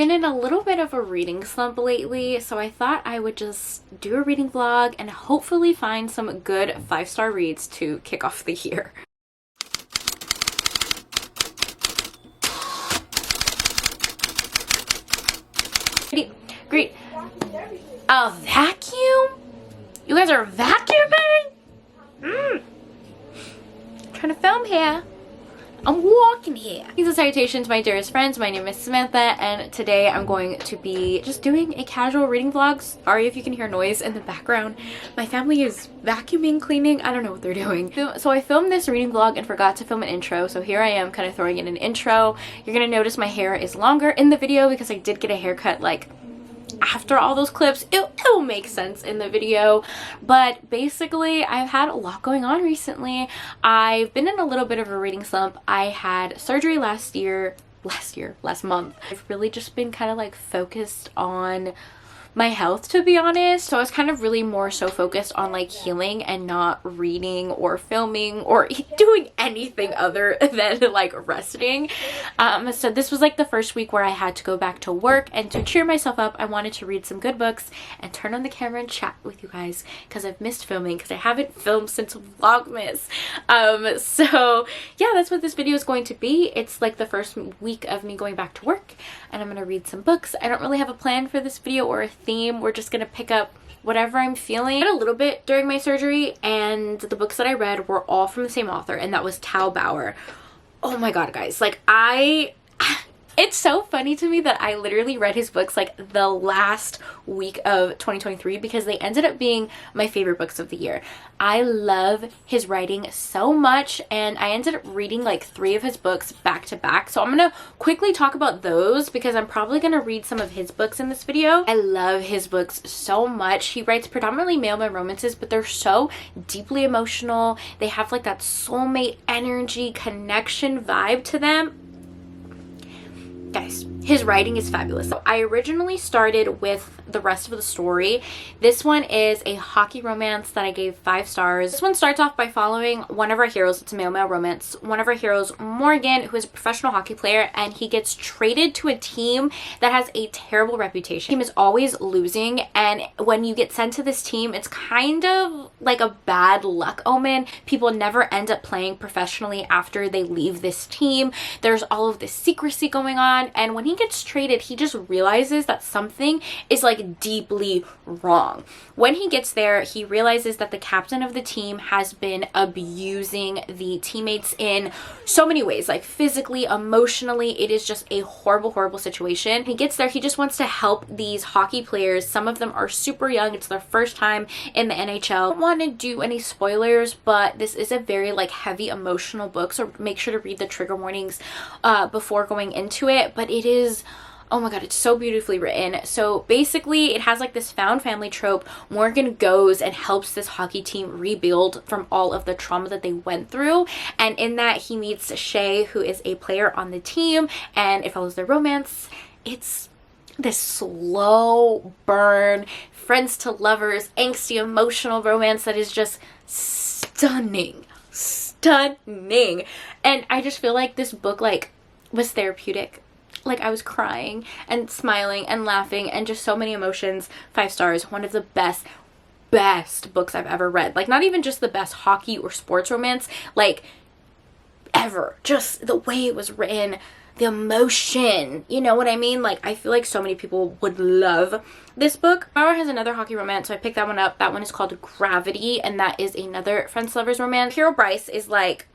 Been in a little bit of a reading slump lately, so I thought I would just do a reading vlog and hopefully find some good 5-star reads to kick off the year. Great. A vacuum? You guys are vacuuming? Trying to film here. I'm walking here. These are salutations, my dearest friends. My name is Samantha, and today I'm going to be just doing a casual reading vlog. Sorry if you can hear noise in the background. My family is vacuuming, cleaning. I don't know what they're doing. So I filmed this reading vlog and forgot to film an intro. So here I am kind of throwing in an intro. You're gonna notice my hair is longer in the video because I did get a haircut like after all those clips. It'll make sense in the video, but basically I've had a lot going on recently. I've been in a little bit of a reading slump. I had surgery last month. I've really just been kind of like focused on my health, to be honest. So I was kind of really more so focused on like healing and not reading or filming or doing anything other than like resting. So this was like the first week where I had to go back to work, and to cheer myself up I wanted to read some good books and turn on the camera and chat with you guys because I've missed filming because I haven't filmed since Vlogmas. So yeah, that's what this video is going to be. It's like the first week of me going back to work, and I'm gonna read some books. I don't really have a plan for this video or a theme. We're just gonna pick up whatever I'm feeling. I read a little bit during my surgery, and the books that I read were all from the same author, and that was Tal Bauer. Oh my god, guys, like it's so funny to me that I literally read his books like the last week of 2023 because they ended up being my favorite books of the year. I love his writing so much, and I ended up reading like 3 of his books back to back. So I'm gonna quickly talk about those because I'm probably gonna read some of his books in this video. I love his books so much. He writes predominantly male romances, but they're so deeply emotional. They have like that soulmate energy, connection vibe to them. Guys, his writing is fabulous. So I originally started with the rest of the story. This one is a hockey romance that I gave 5 stars. This one starts off by following one of our heroes. It's a male romance. One of our heroes, Morgan, who is a professional hockey player, and he gets traded to a team that has a terrible reputation. The team is always losing, and when you get sent to this team, it's kind of like a bad luck omen. People never end up playing professionally after they leave this team. There's all of this secrecy going on, and when he gets traded, he just realizes that something is like deeply wrong. When he gets there, he realizes that the captain of the team has been abusing the teammates in so many ways, like physically, emotionally. It is just a horrible situation. He gets there, he just wants to help these hockey players. Some of them are super young. It's their first time in the NHL. I don't want to do any spoilers, but this is a very like heavy emotional book, so make sure to read the trigger warnings before going into it. But it is, oh my god, it's so beautifully written. So basically it has like this found family trope. Morgan goes and helps this hockey team rebuild from all of the trauma that they went through, and in that he meets Shay, who is a player on the team, and it follows their romance. It's this slow burn, friends to lovers, angsty, emotional romance that is just stunning. And I just feel like this book like was therapeutic. Like I was crying and smiling and laughing and just so many emotions. 5 stars. One of the best books I've ever read. Like not even just the best hockey or sports romance, like ever. Just the way it was written, the emotion, you know what I mean? Like I feel like so many people would love this book. Bauer has another hockey romance, so I picked that one up. That one is called Gravity, and that is another friends lovers romance. Hero Bryce is like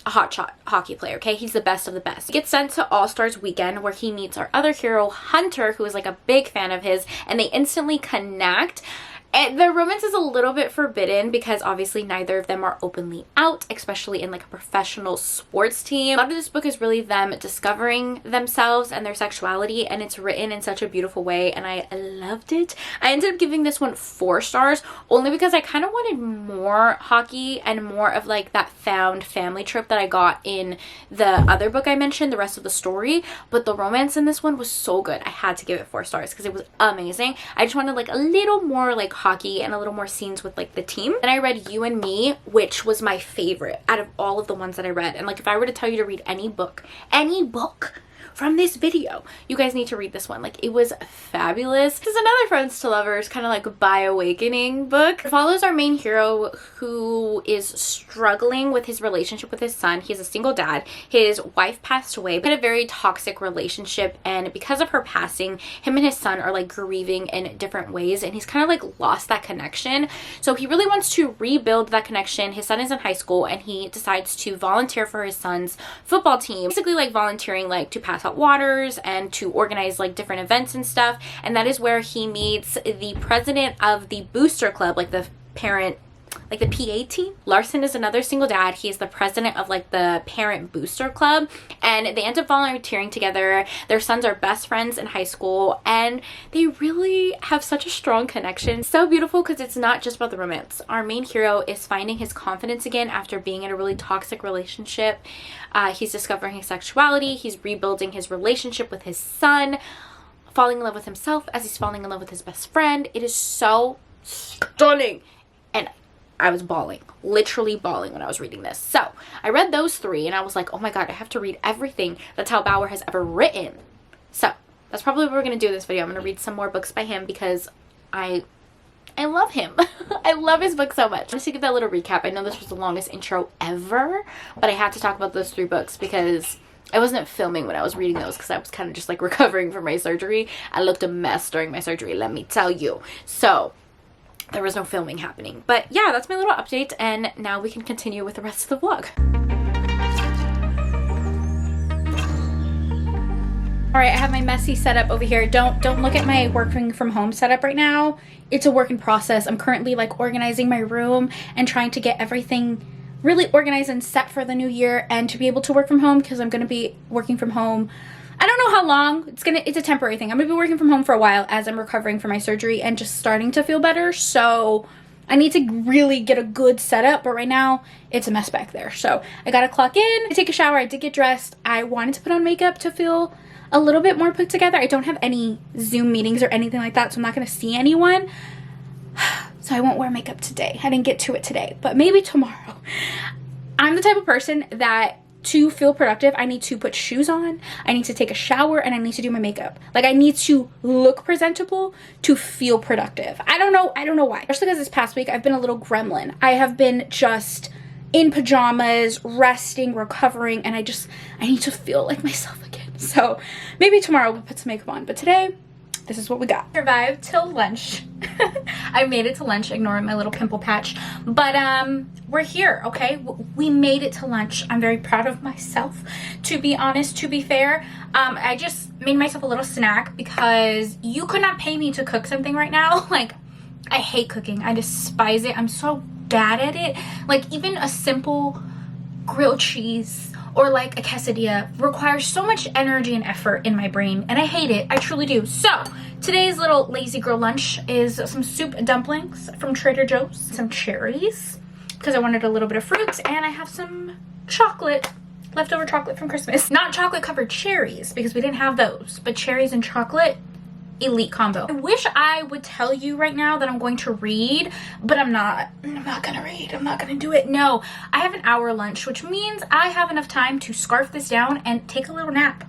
a hotshot hockey player, okay? He's the best of the best. He gets sent to All-Stars weekend where he meets our other hero, Hunter, who is like a big fan of his, and they instantly connect. And the romance is a little bit forbidden because obviously neither of them are openly out, especially in like a professional sports team. A lot of this book is really them discovering themselves and their sexuality, and it's written in such a beautiful way, and I loved it. I ended up giving this one 4 stars only because I kind of wanted more hockey and more of like that found family trope that I got in the other book I mentioned, the rest of the story. But the romance in this one was so good. I had to give it 4 stars because it was amazing. I just wanted like a little more like hockey and a little more scenes with like the team. Then I read You and Me, which was my favorite out of all of the ones that I read. And like if I were to tell you to read any book from this video. You guys need to read this one. Like, it was fabulous. This is another Friends to Lovers kind of like by awakening book. It follows our main hero who is struggling with his relationship with his son. He's a single dad. His wife passed away, but a very toxic relationship, and because of her passing, him and his son are like grieving in different ways, and he's kind of like lost that connection. So he really wants to rebuild that connection. His son is in high school, and he decides to volunteer for his son's football team, basically like volunteering like to pass out waters and to organize like different events and stuff. And that is where he meets the president of the booster club, like the parent, like the PA team. Larson is another single dad. He is the president of like the parent booster club, and they end up volunteering together. Their sons are best friends in high school, and they really have such a strong connection. So beautiful, because it's not just about the romance. Our main hero is finding his confidence again after being in a really toxic relationship. He's discovering his sexuality. He's rebuilding his relationship with his son, falling in love with himself as he's falling in love with his best friend. It is so stunning, and I was bawling, literally bawling when I was reading this. So I read those three, and I was like, oh my god, I have to read everything that Tal Bauer has ever written. So that's probably what we're going to do in this video. I'm going to read some more books by him because I love him. I love his book so much. Just to give that little recap, I know this was the longest intro ever, but I had to talk about those 3 books because I wasn't filming when I was reading those because I was kind of just like recovering from my surgery. I looked a mess during my surgery, let me tell you. So there was no filming happening. But yeah, that's my little update, and now we can continue with the rest of the vlog. All right, I have my messy setup over here. Don't look at my working from home setup right now. It's a work in process. I'm currently like organizing my room and trying to get everything really organized and set for the new year and to be able to work from home, because I'm going to be working from home. I don't know how long. It's a temporary thing. I'm gonna be working from home for a while as I'm recovering from my surgery and just starting to feel better. So I need to really get a good setup, but right now it's a mess back there. So I gotta clock in, I take a shower, I did get dressed. I wanted to put on makeup to feel a little bit more put together. I don't have any Zoom meetings or anything like that, so I'm not gonna see anyone. So I won't wear makeup today. I didn't get to it today, but maybe tomorrow. I'm the type of person that to feel productive, I need to put shoes on, I need to take a shower, and I need to do my makeup. Like, I need to look presentable to feel productive. I don't know why. Especially because this past week I've been a little gremlin. I have been just in pajamas, resting, recovering, and I need to feel like myself again. So maybe tomorrow we'll put some makeup on, but today this is what we got. Survived till lunch. I made it to lunch, ignoring my little pimple patch, but we're here, okay? We made it to lunch. I'm very proud of myself, to be honest, to be fair. I just made myself a little snack because you could not pay me to cook something right now. Like, I hate cooking. I despise it. I'm so bad at it. Like, even a simple grilled cheese or like a quesadilla requires so much energy and effort in my brain, and I hate it. I truly do. So today's little lazy girl lunch is some soup and dumplings from Trader Joe's, some cherries because I wanted a little bit of fruit, and I have some chocolate, leftover chocolate from Christmas. Not chocolate covered cherries because we didn't have those, but cherries and chocolate, elite combo. I wish I would tell you right now that I'm going to read, but I'm not gonna read. I'm not gonna do it. No, I have an hour lunch, which means I have enough time to scarf this down and take a little nap,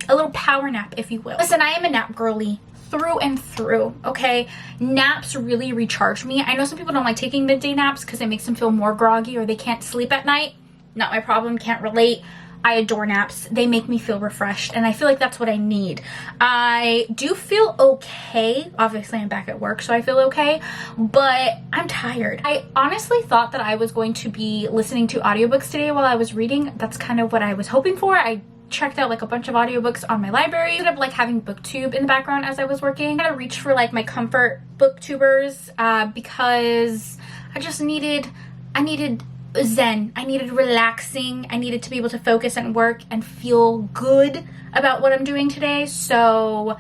a little power nap, if you will. Listen, I am a nap girly through and through, okay? Naps really recharge me. I know some people don't like taking midday naps because it makes them feel more groggy or they can't sleep at night. Not my problem, can't relate. I adore naps. They make me feel refreshed, and I feel like that's what I need. I do feel okay. Obviously, I'm back at work, so I feel okay, but I'm tired. I honestly thought that I was going to be listening to audiobooks today while I was reading. That's kind of what I was hoping for. I checked out like a bunch of audiobooks on my library. I ended up like having booktube in the background as I was working. I had to reach for like my comfort booktubers because I needed zen. I needed relaxing. I needed to be able to focus and work and feel good about what I'm doing today. So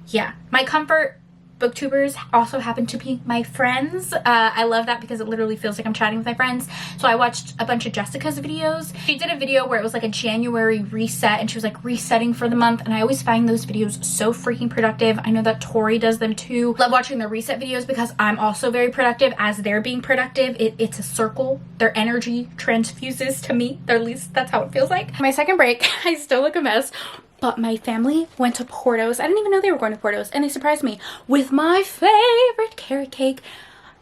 yeah, my comfort booktubers also happen to be my friends. I love that because it literally feels like I'm chatting with my friends. So I watched a bunch of Jessica's videos. She did a video where it was like a January reset, and she was like resetting for the month, and I always find those videos so freaking productive. I know that Tori does them too. Love watching their reset videos because I'm also very productive as they're being productive. It's a circle. Their energy transfuses to me, or at least that's how it feels like. My second break, I still look a mess, but my family went to Porto's. I didn't even know they were going to Porto's, and they surprised me with my favorite carrot cake.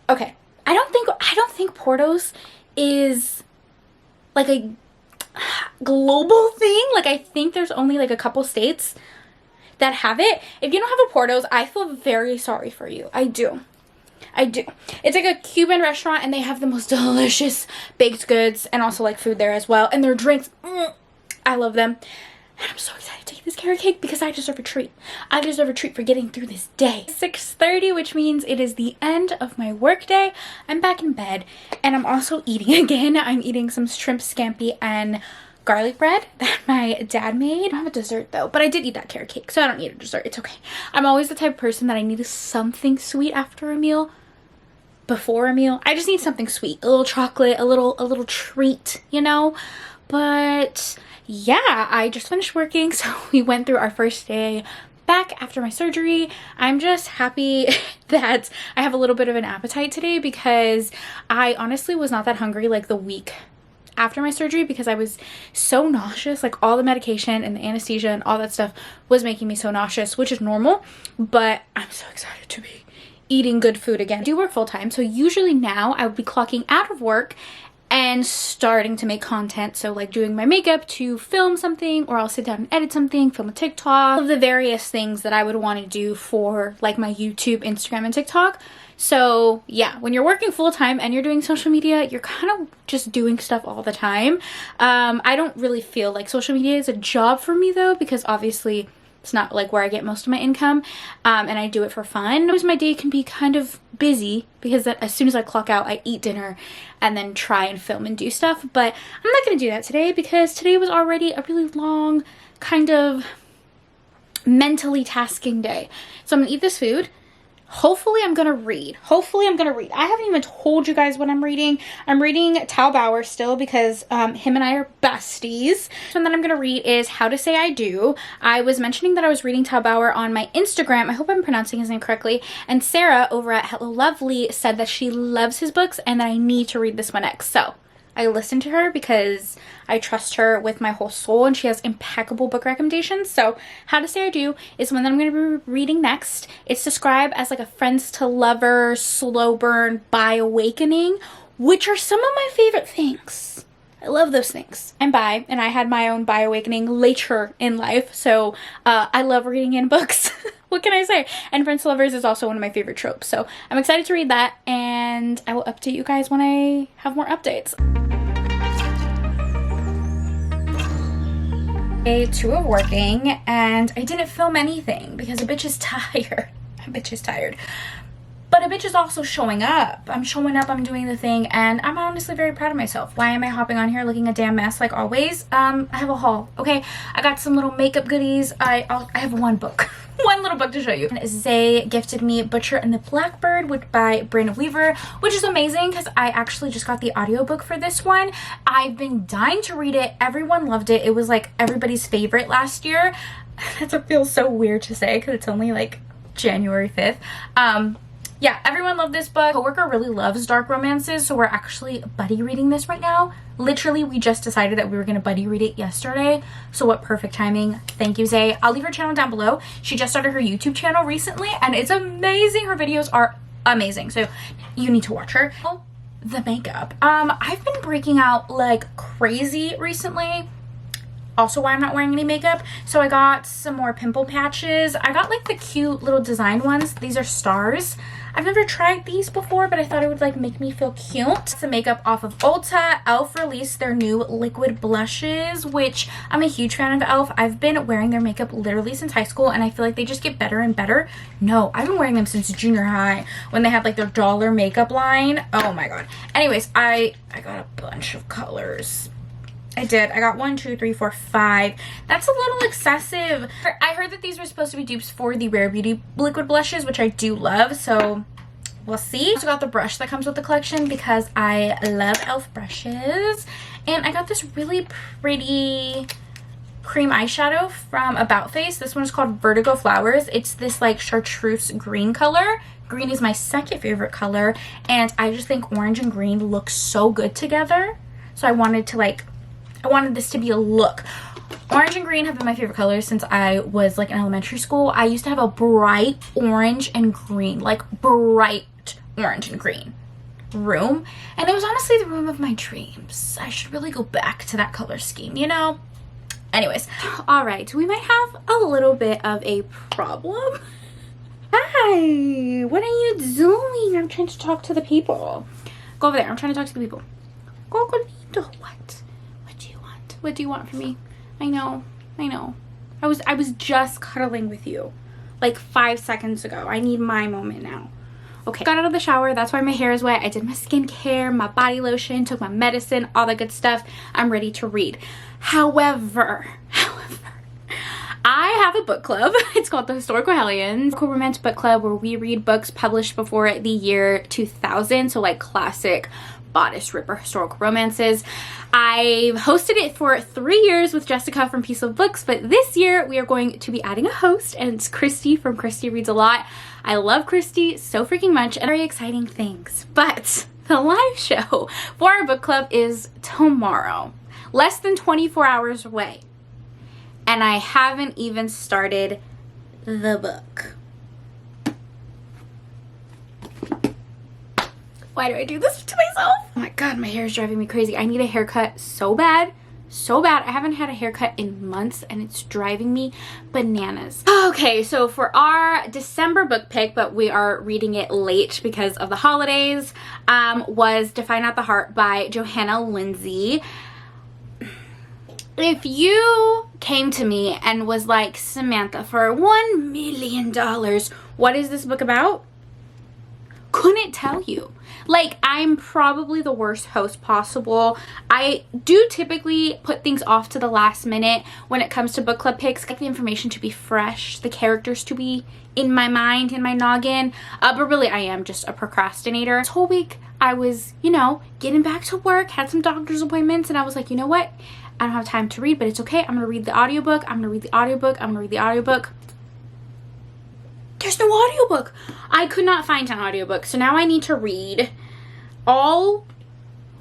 Okay, I don't think Porto's is like a global thing. Like, I think there's only like a couple states that have it. If you don't have a Porto's, I feel very sorry for you. I do. It's like a Cuban restaurant, and they have the most delicious baked goods and also like food there as well. And their drinks, I love them. And I'm so excited to eat this carrot cake because I deserve a treat. I deserve a treat for getting through this day. 6:30, which means it is the end of my work day. I'm back in bed, and I'm also eating again. I'm eating some shrimp scampi and garlic bread that my dad made. I don't have a dessert though, but I did eat that carrot cake, so I don't need a dessert. It's okay. I'm always the type of person that I need something sweet after a meal. Before a meal, I just need something sweet, a little chocolate, a little treat, you know. But yeah, I just finished working, so we went through our first day back after my surgery. I'm just happy that I have a little bit of an appetite today, because I honestly was not that hungry like the week after my surgery, because I was so nauseous. Like, all the medication and the anesthesia and all that stuff was making me so nauseous, which is normal. But I'm so excited to be eating good food again. I do work full-time, so usually now I would be clocking out of work and starting to make content. So like doing my makeup to film something, or I'll sit down and edit something, film a TikTok, all of the various things that I would want to do for like my YouTube, Instagram, and TikTok. So yeah, when you're working full-time and you're doing social media, you're kind of just doing stuff all the time. I don't really feel like social media is a job for me though, because obviously it's not like where I get most of my income, and I do it for fun. Sometimes my day can be kind of busy, because as soon as I clock out, I eat dinner and then try and film and do stuff. But I'm not going to do that today, because today was already a really long, kind of mentally tasking day. So I'm going to eat this food. Hopefully I'm gonna read. I haven't even told you guys what I'm reading. I'm reading Tal Bauer still, because him and I are besties. So then I'm gonna read is How to Say I Do. I was mentioning that I was reading Tal Bauer on my Instagram. I hope I'm pronouncing his name correctly. And Sarah over at Hello Lovely said that she loves his books and that I need to read this one next. So I listened to her because I trust her with my whole soul, and she has impeccable book recommendations. So How to Say I Do is one that I'm going to be reading next. It's described as like a friends to lovers, slow burn, bi awakening, which are some of my favorite things. I love those things. I'm bi, and I had my own bi awakening later in life, so I love reading in books. What can I say? And friends to lovers is also one of my favorite tropes. So I'm excited to read that, and I will update you guys when I have more updates. Day 2 of working, and I didn't film anything because a bitch is tired. But a bitch is also showing up. I'm showing up, I'm doing the thing, and I'm honestly very proud of myself. Why am I hopping on here looking a damn mess like always? I have a haul, okay? I got some little makeup goodies. I have one book. One little book to show you. Zay gifted me Butcher and the Blackbird by Brandon Weaver, which is amazing because I actually just got the audiobook for this one. I've been dying to read it. Everyone loved it. It was like everybody's favorite last year. That feels so weird to say because it's only like January 5th. Yeah, everyone loved this book. Coworker really loves dark romances, so we're actually buddy reading this right now. Literally, we just decided that we were going to buddy read it yesterday, so what perfect timing. Thank you, Zay. I'll leave her channel down below. She just started her YouTube channel recently, and it's amazing. Her videos are amazing, so you need to watch her. Oh, the makeup. I've been breaking out like crazy recently. Also why I'm not wearing any makeup. So I got some more pimple patches. I got like the cute little design ones. These are stars. I've never tried these before, but I thought it would like make me feel cute. Some makeup off of Ulta. Elf released their new liquid blushes, which I'm a huge fan of Elf. I've been wearing their makeup literally since high school, and I feel like they just get better and better. No, I've been wearing them since junior high when they had like their dollar makeup line. Oh my god. Anyways, I got a bunch of colors. I did. I got 1, 2, 3, 4, 5. That's a little excessive. I heard that these were supposed to be dupes for the Rare Beauty liquid blushes, which I do love, so we'll see. I also got the brush that comes with the collection because I love Elf brushes. And I got this really pretty cream eyeshadow from About Face. This one is called Vertigo Flowers. It's this like chartreuse green color. Green is my second favorite color, and I just think orange and green look so good together. So I wanted this to be a look. Orange and green have been my favorite colors since I was like in elementary school. I used to have a bright orange and green, like bright orange and green room, and it was honestly the room of my dreams. I should really go back to that color scheme, you know? Anyways, all right, we might have a little bit of a problem. Hi, what are you doing? I'm trying to talk to the people. Go over there. I'm trying to talk to the people. Go. What? What do you want? What do you want from me? I know. I was just cuddling with you like 5 seconds ago. I need my moment now. Okay, got out of the shower. That's why my hair is wet. I did my skincare, my body lotion, took my medicine, all that good stuff. I'm ready to read. However, I have a book club. It's called the Historical Hellions Romance Book Club, where we read books published before the year 2000. So like classic bodice ripper historical romances. I've hosted it for 3 years with Jessica from Peace of Books, but this year we are going to be adding a host, and it's Christy from Christy Reads a Lot. I love Christy so freaking much, and very exciting things. But the live show for our book club is tomorrow, less than 24 hours away, and I haven't even started the book. Why do I do this to myself? Oh my god, my hair is driving me crazy. I need a haircut so bad. So bad. I haven't had a haircut in months, and it's driving me bananas. Okay, so for our December book pick, but we are reading it late because of the holidays, was Define Out the Heart by Johanna Lindsey. If you came to me and was like, Samantha, for $1 million, what is this book about? Couldn't tell you. Like, I'm probably the worst host possible. I do typically put things off to the last minute when it comes to book club picks. I like the information to be fresh, the characters to be in my mind, in my noggin. But really, I am just a procrastinator. This whole week, I was, getting back to work, had some doctor's appointments, and I was like, you know what? I don't have time to read, but it's okay. I'm going to read the audiobook. There's no audiobook. I could not find an audiobook. So now I need to read all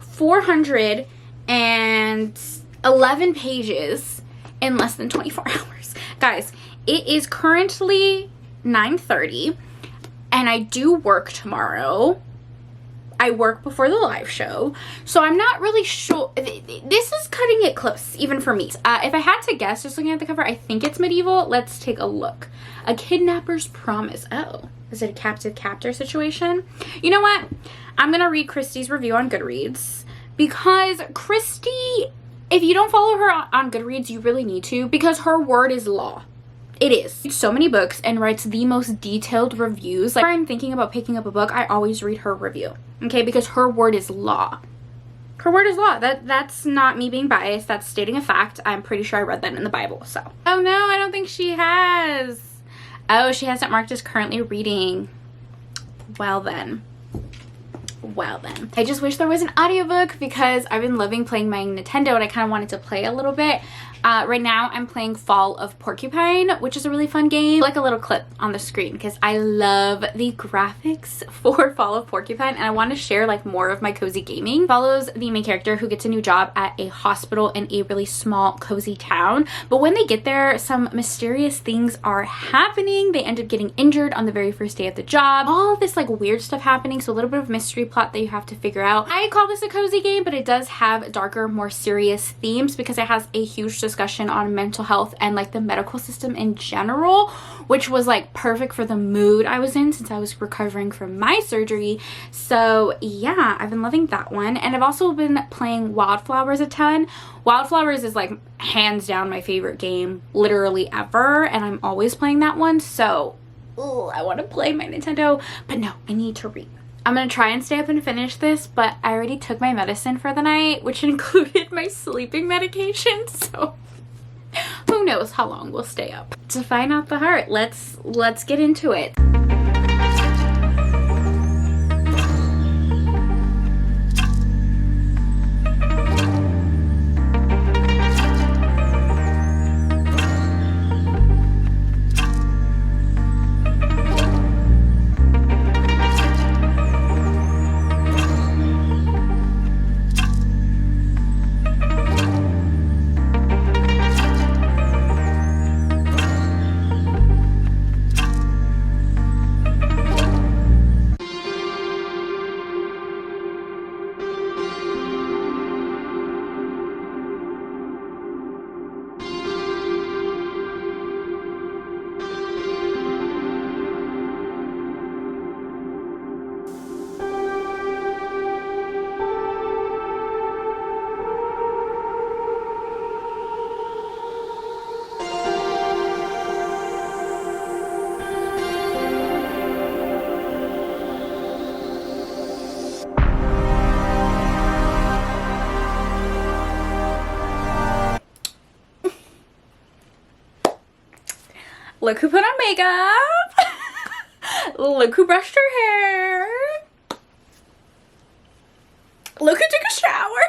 411 pages in less than 24 hours. Guys, it is currently 9:30 and I do work tomorrow. I work before the live show, so I'm not really sure. This is cutting it close, even for me. If I had to guess, just looking at the cover, I think it's medieval. Let's take a look. A Kidnapper's Promise. Oh, is it a captive captor situation? You know what? I'm going to read Christy's review on Goodreads, because Christy, if you don't follow her on Goodreads, you really need to, because her word is law. It is. So many books and writes the most detailed reviews. Like, when I'm thinking about picking up a book, I always read her review. Okay, because her word is law. Her word is law. That's not me being biased. That's stating a fact. I'm pretty sure I read that in the Bible, so. Oh no, I don't think she has. Oh, she has it marked as currently reading. Well then. I just wish there was an audiobook, because I've been loving playing my Nintendo and I kind of wanted to play a little bit. Right now I'm playing Fall of Porcupine, which is a really fun game. Like a little clip on the screen, because I love the graphics for Fall of Porcupine, and I want to share like more of my cozy gaming. Follows the main character who gets a new job at a hospital in a really small cozy town, but when they get there, some mysterious things are happening. They end up getting injured on the very first day of the job. All this like weird stuff happening, so a little bit of mystery plot that you have to figure out. I call this a cozy game, but it does have darker, more serious themes, because it has a huge discussion on mental health and like the medical system in general, which was like perfect for the mood I was in since I was recovering from my surgery. So yeah, I've been loving that one, and I've also been playing Wildflowers a ton. Wildflowers is like hands down my favorite game literally ever, and I'm always playing that one. So I want to play my Nintendo, but no, I need to read. I'm gonna try and stay up and finish this, but I already took my medicine for the night, which included my sleeping medication, so who knows how long we'll stay up. Define Out the Heart. Let's get into it. Look who put on makeup. Look who brushed her hair. Look who took a shower.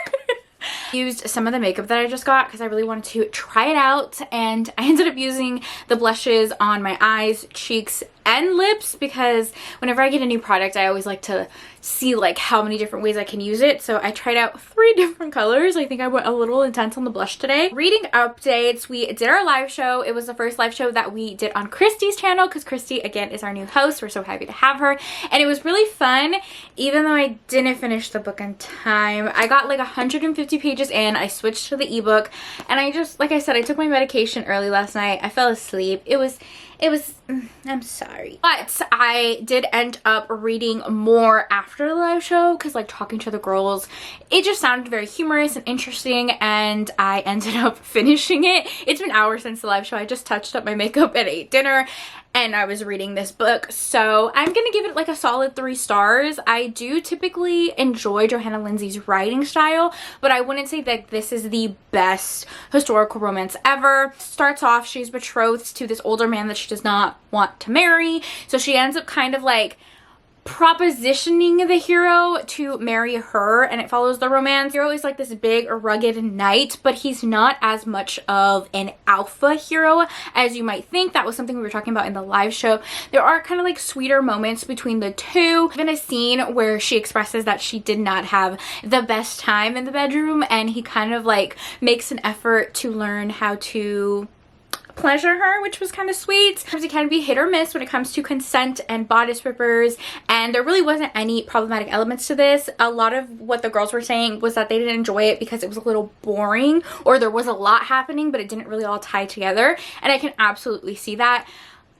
Used some of the makeup that I just got because I really wanted to try it out, and I ended up using the blushes on my eyes, cheeks, and lips because whenever I get a new product I always like to see like how many different ways I can use it. So I tried out 3 different colors. I think I went a little intense on the blush today. Reading updates, we did our live show. It was the first live show that we did on Christy's channel because Christy again is our new host. We're so happy to have her, and it was really fun even though I didn't finish the book in time. I got like 150 pages in. I switched to the ebook, and I just, like I said, I took my medication early last night. I fell asleep. It was I'm sorry, but I did end up reading more after the live show because like talking to the girls, it just sounded very humorous and interesting, and I ended up finishing it. It's been hours since the live show. I just touched up my makeup and ate dinner, and I was reading this book, so I'm gonna give it like a solid 3 stars. I do typically enjoy Johanna Lindsey's writing style, but I wouldn't say that this is the best historical romance ever. Starts off, she's betrothed to this older man that she does not want to marry, so she ends up kind of like propositioning the hero to marry her, and it follows the romance. The hero is like this big rugged knight, but he's not as much of an alpha hero as you might think. That was something we were talking about in the live show. There are kind of like sweeter moments between the two. Even a scene where she expresses that she did not have the best time in the bedroom, and he kind of like makes an effort to learn how to pleasure her, which was kind of sweet. It can be hit or miss when it comes to consent and bodice rippers, and there really wasn't any problematic elements to this. A lot of what the girls were saying was that they didn't enjoy it because it was a little boring, or there was a lot happening but it didn't really all tie together, and I can absolutely see that.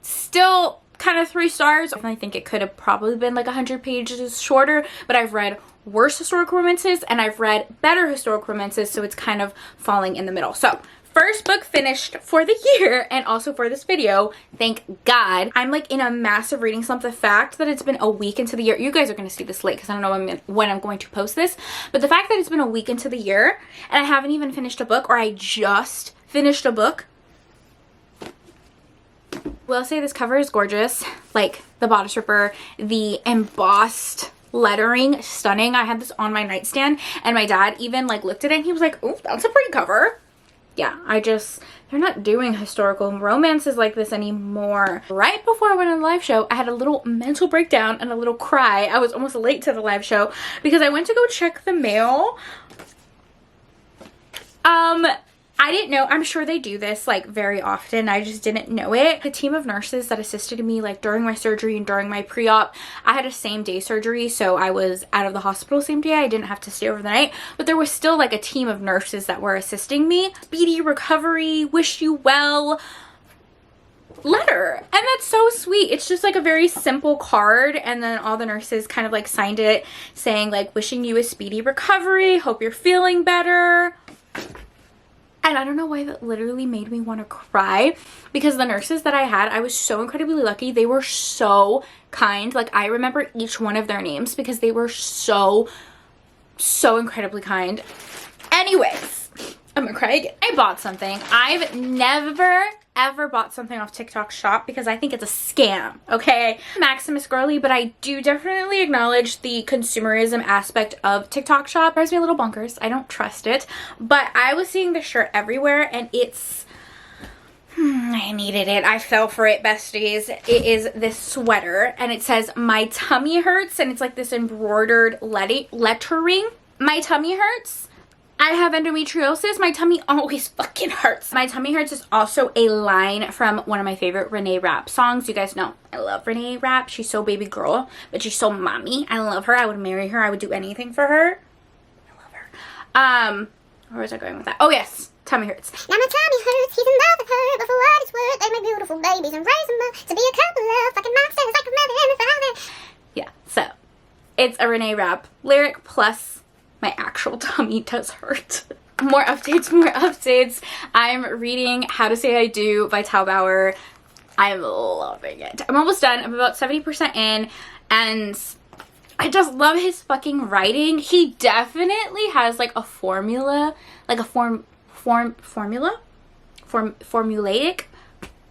Still kind of 3 stars. I think it could have probably been like 100 pages shorter, but I've read worse historical romances and I've read better historical romances, so it's kind of falling in the middle. So first book finished for the year and also for this video, thank God. I'm like in a massive reading slump. The fact that it's been a week into the year, you guys are going to see this late because I don't know when I'm going to post this, but the fact that it's been a week into the year and I haven't even finished a book, or I just finished a book. Will say this cover is gorgeous, like the bodice ripper, the embossed lettering, stunning. I had this on my nightstand and my dad even like looked at it and he was like, "Oh, that's a pretty cover." Yeah, they're not doing historical romances like this anymore. Right before I went on the live show, I had a little mental breakdown and a little cry. I was almost late to the live show because I went to go check the mail. I didn't know. I'm sure they do this like very often. I just didn't know it. The team of nurses that assisted me like during my surgery and during my pre-op, I had a same day surgery, so I was out of the hospital same day. I didn't have to stay over the night, but there was still like a team of nurses that were assisting me. Speedy recovery, wish you well letter, and that's so sweet. It's just like a very simple card, and then all the nurses kind of like signed it saying like, wishing you a speedy recovery, hope you're feeling better. And I don't know why that literally made me want to cry, because the nurses that I had, I was so incredibly lucky. They were so kind. Like, I remember each one of their names because they were so incredibly kind. Anyways, I'm gonna cry again. I bought something. I've never ever bought something off TikTok Shop because I think it's a scam, okay? Maximus girly, but I do definitely acknowledge the consumerism aspect of TikTok Shop. It drives me a little bonkers. I don't trust it, but I was seeing this shirt everywhere and it's I needed it. I fell for it, besties. It is this sweater and it says "My tummy hurts," and it's like this embroidered lettering. My tummy hurts. I have endometriosis. My tummy always fucking hurts. My tummy hurts is also a line from one of my favorite Renee Rapp songs. You guys know I love Renee Rapp. She's so baby girl, but she's so mommy. I love her. I would marry her. I would do anything for her. I love her. Where was I going with that? Oh yes, tummy hurts. Now my tummy hurts. He's in love with her, but for what it's worth, they make beautiful babies and raise them up to be a couple of fucking monsters like a mother and a father. Yeah, so it's a Renee Rapp lyric plus my actual tummy does hurt. More updates. I'm reading How to Say I Do by Taubauer. I'm loving it. I'm almost done. I'm about 70% in, and I just love his fucking writing. He definitely has like a formula, like a formulaic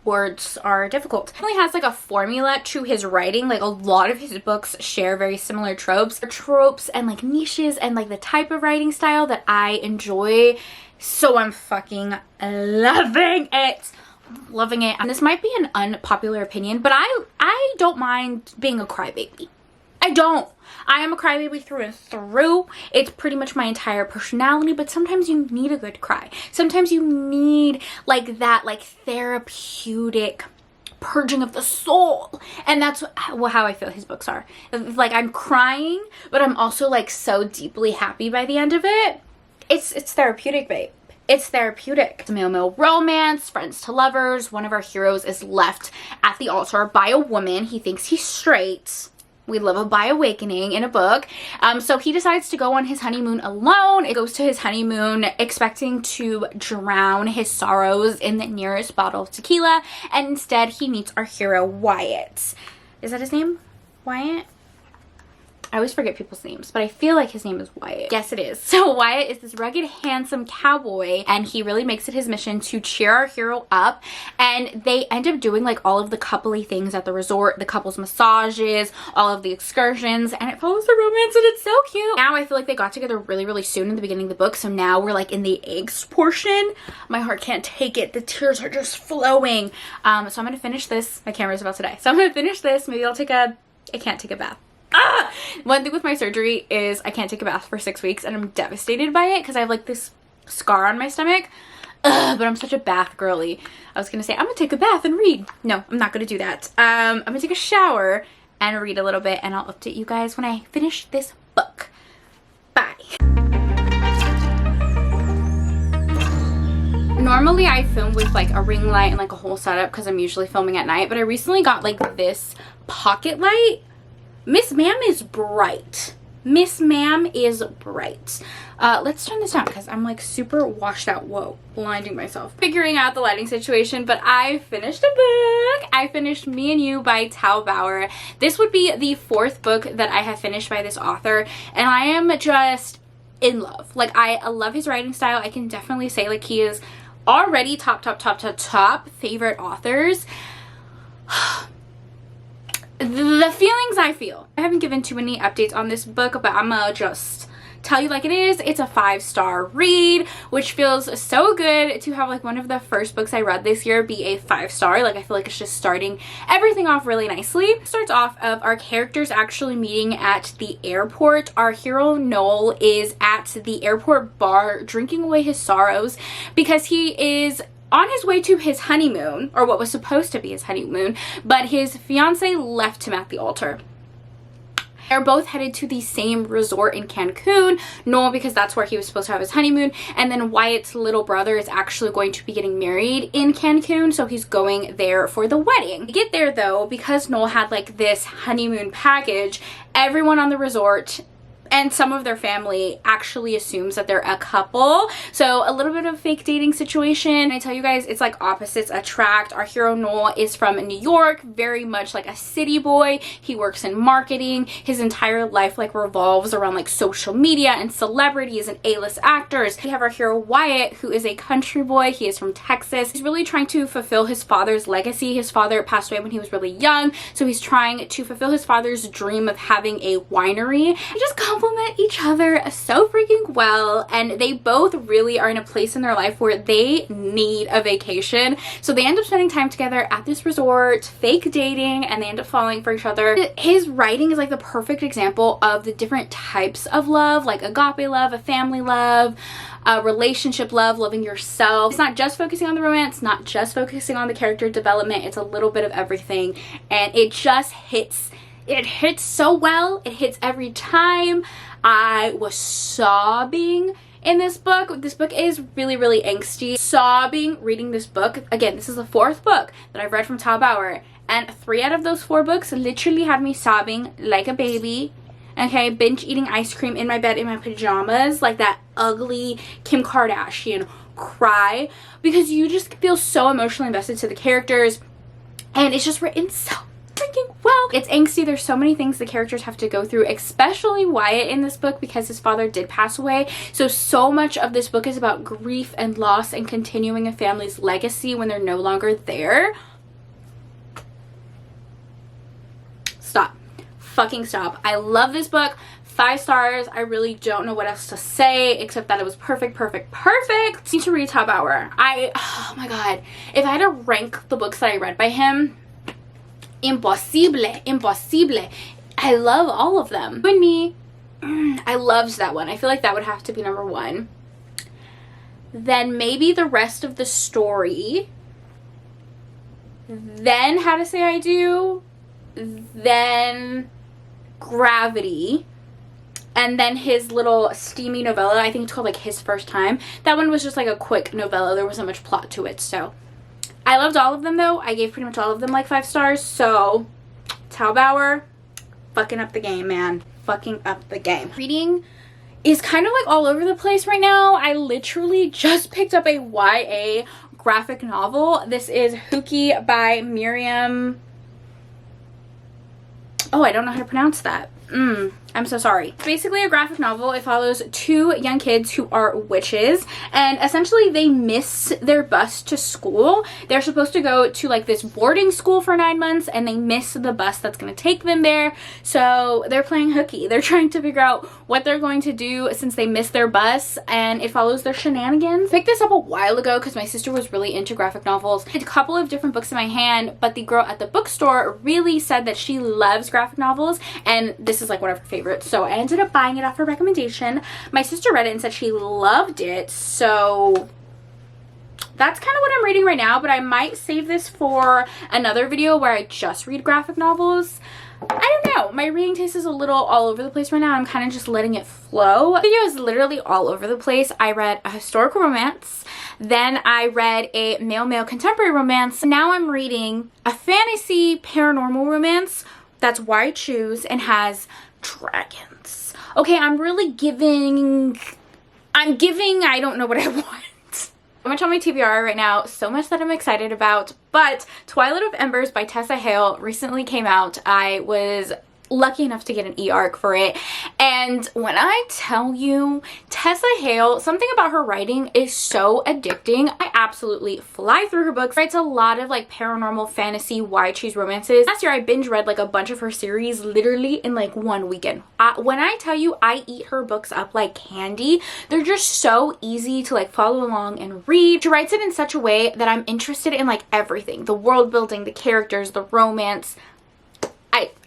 words are difficult. He really has like a formula to his writing. Like a lot of his books share very similar tropes and like niches and like the type of writing style that I enjoy. So I'm fucking loving it. Loving it. And this might be an unpopular opinion, but I don't mind being a crybaby. I don't. I am a crybaby through and through. It's pretty much my entire personality, but sometimes you need a good cry. Sometimes you need like that like therapeutic purging of the soul. And that's how I feel his books are. Like I'm crying, but I'm also like so deeply happy by the end of it. It's therapeutic, babe. It's therapeutic. It's a male romance, friends to lovers. One of our heroes is left at the altar by a woman. He thinks he's straight. We love a bi awakening in a book. So he decides to go on his honeymoon alone. It goes to his honeymoon expecting to drown his sorrows in the nearest bottle of tequila. And instead he meets our hero, Wyatt. Is that his name? Wyatt? I always forget people's names, but I feel like his name is Wyatt. Yes, it is. So Wyatt is this rugged, handsome cowboy, and he really makes it his mission to cheer our hero up. And they end up doing like all of the coupley things at the resort, the couples massages, all of the excursions, and it follows the romance, and it's so cute. Now I feel like they got together really, really soon in the beginning of the book, so now we're like in the eggs portion. My heart can't take it. The tears are just flowing. So I'm gonna finish this. My camera's about to die. So I'm gonna finish this. Maybe I can't take a bath. One thing with my surgery is I can't take a bath for 6 weeks, and I'm devastated by it because I have like this scar on my stomach. But I'm such a bath girly. I was gonna say I'm gonna take a bath and read. No, I'm not gonna do that. I'm gonna take a shower and read a little bit, and I'll update you guys when I finish this book. Bye. Normally I film with like a ring light and like a whole setup because I'm usually filming at night, but I recently got like this pocket light. Miss Ma'am is bright. Miss Ma'am is bright. Let's turn this down because I'm like super washed out. Whoa, blinding myself. Figuring out the lighting situation, but I finished a book. I finished Me and You by Tao Bauer. This would be the 4th book that I have finished by this author, and I am just in love. Like I love his writing style. I can definitely say like he is already top favorite authors. The feelings I feel. I haven't given too many updates on this book, but I'm gonna just tell you like it is. It's a 5-star read, which feels so good to have like one of the first books I read this year be a 5-star. Like I feel like it's just starting everything off really nicely. It starts off of our characters actually meeting at the airport. Our hero Noel is at the airport bar drinking away his sorrows because he is on his way to his honeymoon, or what was supposed to be his honeymoon, but his fiance left him at the altar. They're both headed to the same resort in Cancun. Noel because that's where he was supposed to have his honeymoon, and then Wyatt's little brother is actually going to be getting married in Cancun, so he's going there for the wedding. To get there though, because Noel had like this honeymoon package, everyone on the resort and some of their family actually assumes that they're a couple. So a little bit of fake dating situation. I tell you guys, it's like opposites attract. Our hero Noel is from New York, very much like a city boy. He works in marketing. His entire life like revolves around like social media and celebrities and A-list actors. We have our hero Wyatt, who is a country boy. He is from Texas. He's really trying to fulfill his father's legacy. His father passed away when he was really young, so he's trying to fulfill his father's dream of having a winery. He just compliments each other so freaking well, and they both really are in a place in their life where they need a vacation, so they end up spending time together at this resort, fake dating, and they end up falling for each other. His writing is like the perfect example of the different types of love, like agape love, a family love, relationship love, loving yourself. It's not just focusing on the romance, not just focusing on the character development. It's a little bit of everything, and it just hits. It hits so well. It hits every time. I was sobbing in this book. This book is really, really angsty. Sobbing reading this book. Again, this is the 4th book that I've read from Tao Bauer, and 3 out of those 4 books literally had me sobbing like a baby. Okay, binge eating ice cream in my bed in my pajamas, like that ugly Kim Kardashian cry, because you just feel so emotionally invested to the characters, and it's just written so freaking well. It's angsty. There's so many things the characters have to go through, especially Wyatt in this book because his father did pass away. So much of this book is about grief and loss and continuing a family's legacy when they're no longer there. stop. Fucking stop. I love this book. 5 stars. I really don't know what else to say except that it was perfect, perfect, perfect. Need to read Taubauer. Oh my god. If I had to rank the books that I read by him, impossible, impossible. I love all of them. You and Me, I loved that one. I feel like that would have to be number 1. Then maybe the rest of the story. Then How to Say I Do. Then Gravity. And then his little steamy novella, I think it's called like His First Time. That one was just like a quick novella. There wasn't much plot to it. So I loved all of them though. I gave pretty much all of them like 5 stars. So Taubauer, fucking up the game, man. Fucking up the game. Reading is kind of like all over the place right now. I literally just picked up a YA graphic novel. This is Hookie by Miriam. Oh, I don't know how to pronounce that. I'm so sorry. It's basically a graphic novel. It follows 2 young kids who are witches, and essentially they miss their bus to school. They're supposed to go to like this boarding school for 9 months, and they miss the bus that's going to take them there. So they're playing hooky. They're trying to figure out what they're going to do since they missed their bus, and it follows their shenanigans. I picked this up a while ago because my sister was really into graphic novels. I had a couple of different books in my hand, but the girl at the bookstore really said that she loves graphic novels, and this is like one of her favorites. So I ended up buying it off her recommendation. My sister read it and said she loved it. So that's kind of what I'm reading right now, but I might save this for another video where I just read graphic novels. I don't know. My reading taste is a little all over the place right now. I'm kind of just letting it flow. The video is literally all over the place. I read a historical romance. Then I read a male-male contemporary romance. Now I'm reading a fantasy paranormal romance that's why I choose and has dragons. Okay, I'm giving, I don't know what I want. I'm much on my TBR right now, so much that I'm excited about, but Twilight of Embers by Tessa Hale recently came out. I was lucky enough to get an e-arc for it, and when I tell you, Tessa Hale, something about her writing is so addicting. I absolutely fly through her books. Writes a lot of like paranormal fantasy why choose romances. Last year I binge read like a bunch of her series literally in like 1 weekend. When I tell you I eat her books up like candy, they're just so easy to like follow along and read. She writes it in such a way that I'm interested in like everything, the world building, the characters, the romance.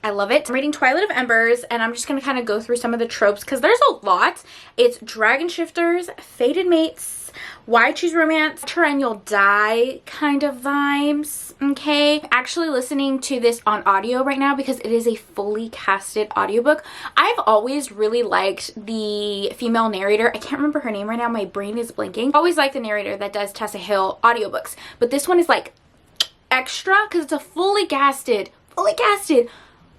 I love it. I'm reading Twilight of Embers, and I'm just going to kind of go through some of the tropes because there's a lot. It's dragon shifters, fated mates, why choose romance, and you'll die kind of vibes, okay? I'm actually listening to this on audio right now because it is a fully casted audiobook. I've always really liked the female narrator. I can't remember her name right now. My brain is blanking. I always like the narrator that does Tessa Hale audiobooks, but this one is like extra because it's a fully casted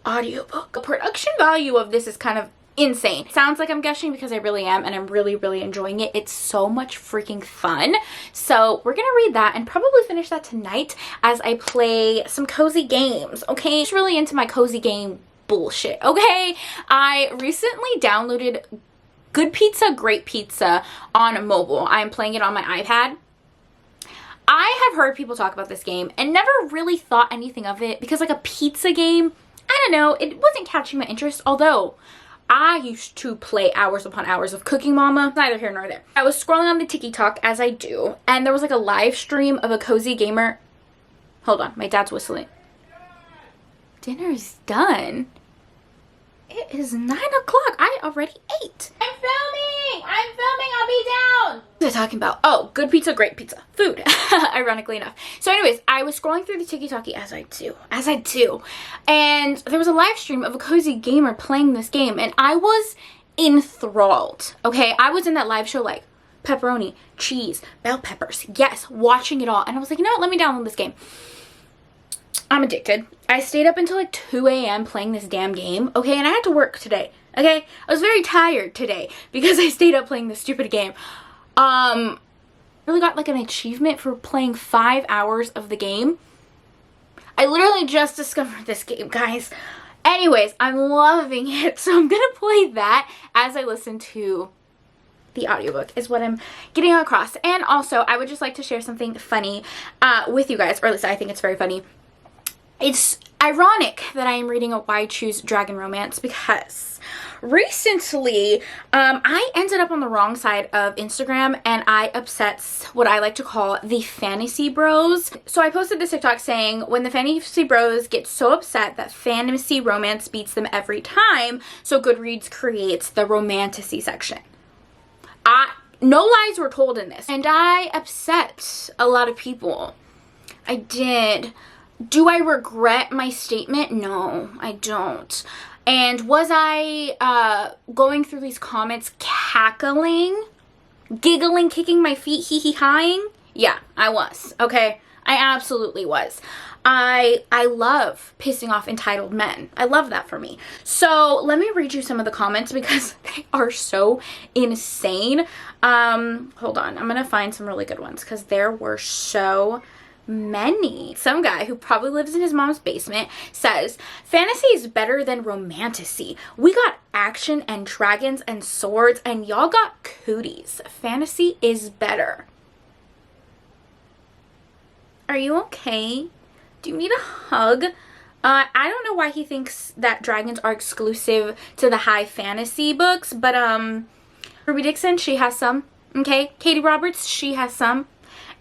audiobook. The production value of this is kind of insane. Sounds like I'm gushing because I really am, and I'm really, really enjoying it. It's so much freaking fun. So we're gonna read that and probably finish that tonight as I play some cozy games, okay? I'm just really into my cozy game bullshit, okay? I recently downloaded Good Pizza, Great Pizza on mobile. I'm playing it on my iPad. I have heard people talk about this game and never really thought anything of it because like a pizza game, I don't know, it wasn't catching my interest, although I used to play hours upon hours of Cooking Mama. Neither here nor there. I was scrolling on the TikTok as I do, and there was like a live stream of a cozy gamer. Hold on, my dad's whistling. Dinner is done. It is 9 o'clock. I already ate. I'm filming. I'll be down. What was I talking about? Oh, good pizza, great pizza. Food, ironically enough. So anyways, I was scrolling through the TikTok as I do. And there was a live stream of a cozy gamer playing this game, and I was enthralled. Okay, I was in that live show like pepperoni, cheese, bell peppers. Yes, watching it all. And I was like, you know what? Let me download this game. I'm addicted. I stayed up until like 2 a.m. playing this damn game, okay? And I had to work today, okay? I was very tired today because I stayed up playing this stupid game. Really got like an achievement for playing 5 hours of the game. I literally just discovered this game, guys. Anyways, I'm loving it, so I'm gonna play that as I listen to the audiobook is what I'm getting across. And also, I would just like to share something funny with you guys, or at least I think it's very funny. It's ironic that I am reading a Why Choose Dragon Romance because recently I ended up on the wrong side of Instagram and I upset what I like to call the fantasy bros. So I posted this TikTok saying when the fantasy bros get so upset that fantasy romance beats them every time, so Goodreads creates the romantasy section. No lies were told in this, and I upset a lot of people. I did. Do I regret my statement? No, I don't. And was I going through these comments cackling, giggling, kicking my feet, hee-hee-haing? Yeah, I was, okay? I absolutely was. I love pissing off entitled men. I love that for me. So let me read you some of the comments because they are so insane. Hold on, I'm gonna find some really good ones because there were so many. Some guy who probably lives in his mom's basement says, fantasy is better than romantasy. We got action and dragons and swords and y'all got cooties. Fantasy is better. Are you okay? Do you need a hug? I don't know why he thinks that dragons are exclusive to the high fantasy books, but Ruby Dixon, she has some. Okay, Katie Roberts, she has some.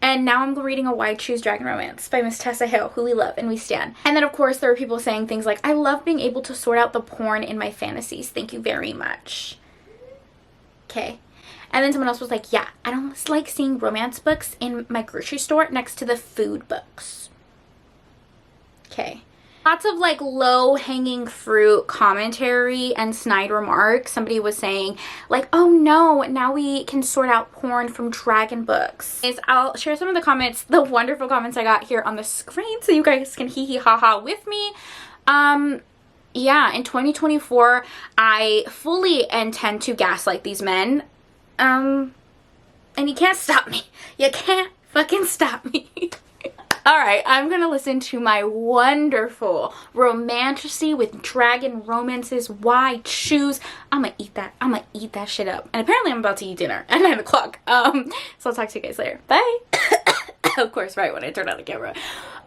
And now I'm reading a Why Choose Dragon Romance by Miss Tessa Hale, who we love and we stan. And then of course there are people saying things like, I love being able to sort out the porn in my fantasies. Thank you very much. Okay. And then someone else was like, yeah, I don't like seeing romance books in my grocery store next to the food books. Okay. Lots of like low-hanging fruit commentary and snide remarks. Somebody was saying like, oh no, now we can sort out porn from dragon books. I'll share some of the comments, the wonderful comments I got here on the screen so you guys can hee hee ha ha with me. Yeah, in 2024, I fully intend to gaslight these men. And you can't stop me. You can't fucking stop me. Alright, I'm gonna listen to my wonderful romantasy with dragon romances. Why choose? I'm gonna eat that shit up. And apparently I'm about to eat dinner at 9 o'clock. So I'll talk to you guys later. Bye. Of course, right when I turn on the camera.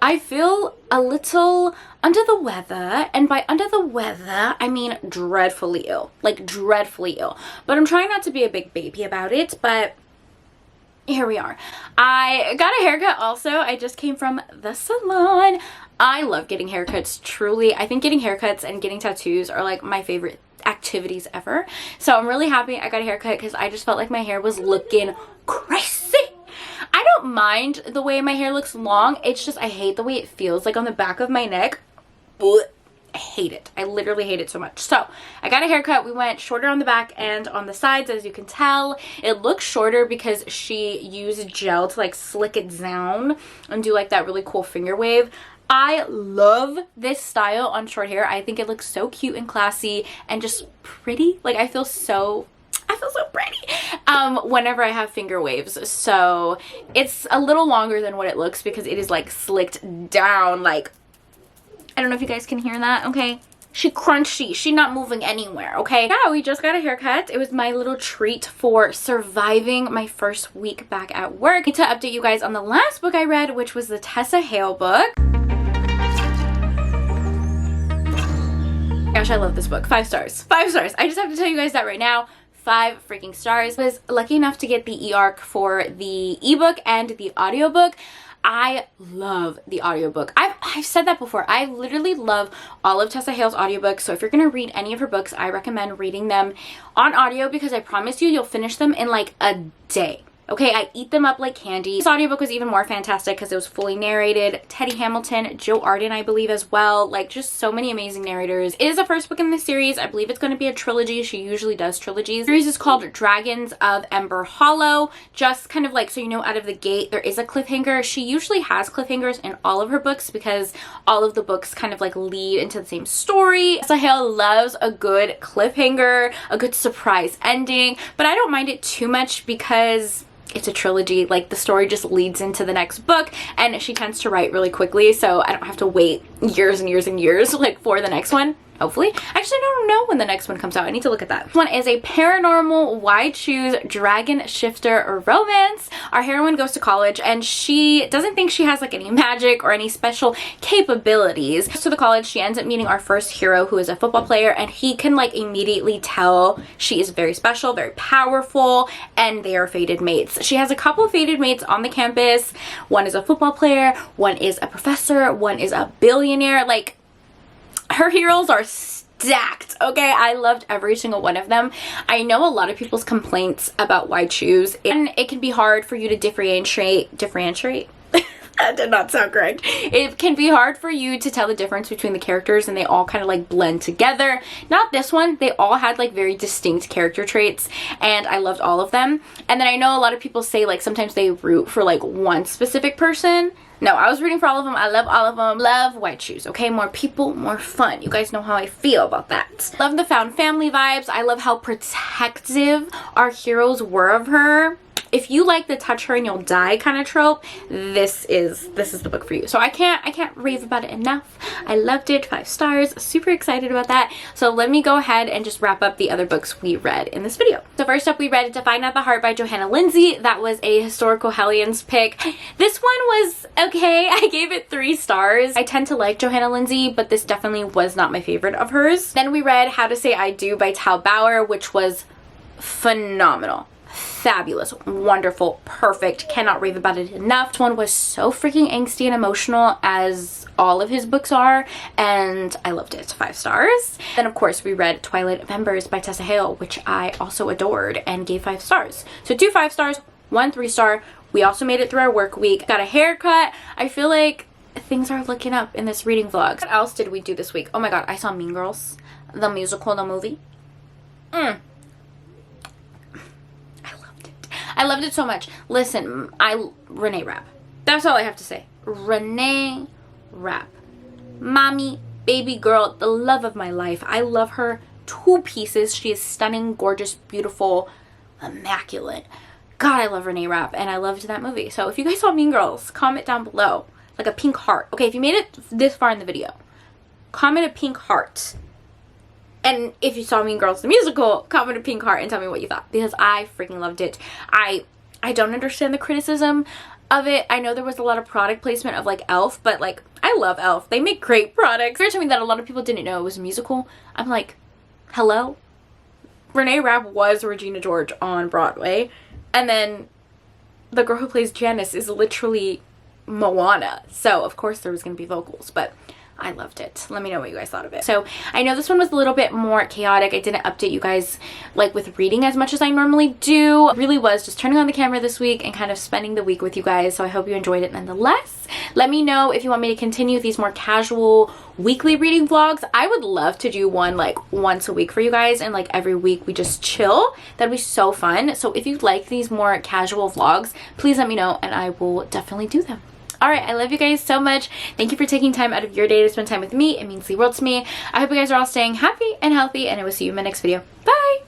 I feel a little under the weather, and by under the weather, I mean dreadfully ill. Like, dreadfully ill. But I'm trying not to be a big baby about it, but here we are. I got a haircut also. I just came from the salon. I love getting haircuts, truly. I think getting haircuts and getting tattoos are like my favorite activities ever. So I'm really happy I got a haircut because I just felt like my hair was looking crazy. I don't mind the way my hair looks long. It's just I hate the way it feels like on the back of my neck. I hate it. I literally hate it so much. So I got a haircut. We went shorter on the back and on the sides, as you can tell. It looks shorter because she used gel to like slick it down and do like that really cool finger wave. I love this style on short hair. I think it looks so cute and classy and just pretty. Like I feel so pretty whenever I have finger waves. So it's a little longer than what it looks because it is like slicked down. Like, I don't know if you guys can hear that. Okay, she crunchy, she not moving anywhere. Okay, yeah, we just got a haircut. It was my little treat for surviving my first week back at work. I need to update you guys on the last book I read, which was the Tessa Hale book. Gosh, I love this book. 5 stars. 5 stars. I just have to tell you guys that right now. 5 freaking stars. I was lucky enough to get the e-arc for the ebook and the audiobook. I love the audiobook. I've said that before. I literally love all of Tessa Hale's audiobooks. So if you're going to read any of her books, I recommend reading them on audio because I promise you'll finish them in like a day. Okay, I eat them up like candy. This audiobook was even more fantastic because it was fully narrated. Teddy Hamilton, Joe Arden, I believe as well. Like just so many amazing narrators. It is the first book in the series. I believe it's going to be a trilogy. She usually does trilogies. The series is called Dragons of Ember Hollow. Just kind of like so you know out of the gate there is a cliffhanger. She usually has cliffhangers in all of her books because all of the books kind of like lead into the same story. Tessa Hale loves a good cliffhanger, a good surprise ending, but I don't mind it too much because it's a trilogy. Like the story just leads into the next book and she tends to write really quickly, so I don't have to wait years and years and years like for the next one. hopefully. Actually, I don't know when the next one comes out. I need to look at that. This one is a paranormal wide shoes dragon shifter romance. Our heroine goes to college and she doesn't think she has like any magic or any special capabilities. To the college, she ends up meeting our first hero, who is a football player, and he can like immediately tell she is very special, very powerful, and they are fated mates. She has a couple of fated mates on the campus. One is a football player, one is a professor, one is a billionaire. Like, her heroes are stacked, okay? I loved every single one of them. I know a lot of people's complaints about wide shoes, and it can be hard for you to differentiate? That did not sound correct. It can be hard for you to tell the difference between the characters, and they all kind of like blend together. Not this one. They all had like very distinct character traits, and I loved all of them. And then I know a lot of people say like sometimes they root for like one specific person. No, I was rooting for all of them. I love all of them. Love white shoes, okay? More people, more fun. You guys know how I feel about that. Love the found family vibes. I love how protective our heroes were of her. If you like the touch her and you'll die kind of trope, this is the book for you. So I can't rave about it enough. I loved it. 5 stars. Super excited about that. So let me go ahead and just wrap up the other books we read in this video. So first up, we read To Find Out the Heart by Johanna Lindsey. That was a historical Hellions pick. This one was okay. I gave it 3 stars. I tend to like Johanna Lindsey, but this definitely was not my favorite of hers. Then we read How to Say I Do by Tal Bauer, which was phenomenal. Fabulous, wonderful, perfect, cannot rave about it enough. This one was so freaking angsty and emotional, as all of his books are, and I loved it. 5 stars. Then of course we read Twilight of Embers by Tessa Hale, which I also adored and gave 5 stars. So 2 5 stars, 1 3 star. We also made it through our work week. Got a haircut. I feel like things are looking up in this reading vlog. What else did we do this week? Oh my god, I saw Mean Girls, the musical, the movie. I loved it so much. Listen, Renee Rapp. That's all I have to say. Renee Rapp. Mommy, baby girl, the love of my life. I love her to pieces. She is stunning, gorgeous, beautiful, immaculate. God, I love Renee Rapp, and I loved that movie. So if you guys saw Mean Girls, comment down below. Like a pink heart. Okay, if you made it this far in the video, comment a pink heart. And if you saw Mean Girls the musical, comment a pink heart and tell me what you thought, because I freaking loved it. I don't understand the criticism of it. I know there was a lot of product placement of like Elf, but like I love Elf. They make great products. You're telling me that a lot of people didn't know it was a musical. I'm like, hello? Renee Rapp was Regina George on Broadway, and then the girl who plays Janice is literally Moana. So of course there was going to be vocals, but I loved it. Let me know what you guys thought of it. So I know this one was a little bit more chaotic. I didn't update you guys like with reading as much as I normally do. It really was just turning on the camera this week and kind of spending the week with you guys. So I hope you enjoyed it nonetheless. Let me know if you want me to continue these more casual weekly reading vlogs. I would love to do one like once a week for you guys, and like every week we just chill. That'd be so fun. So if you like these more casual vlogs, please let me know and I will definitely do them. Alright, I love you guys so much. Thank you for taking time out of your day to spend time with me. It means the world to me. I hope you guys are all staying happy and healthy, and I will see you in my next video. Bye!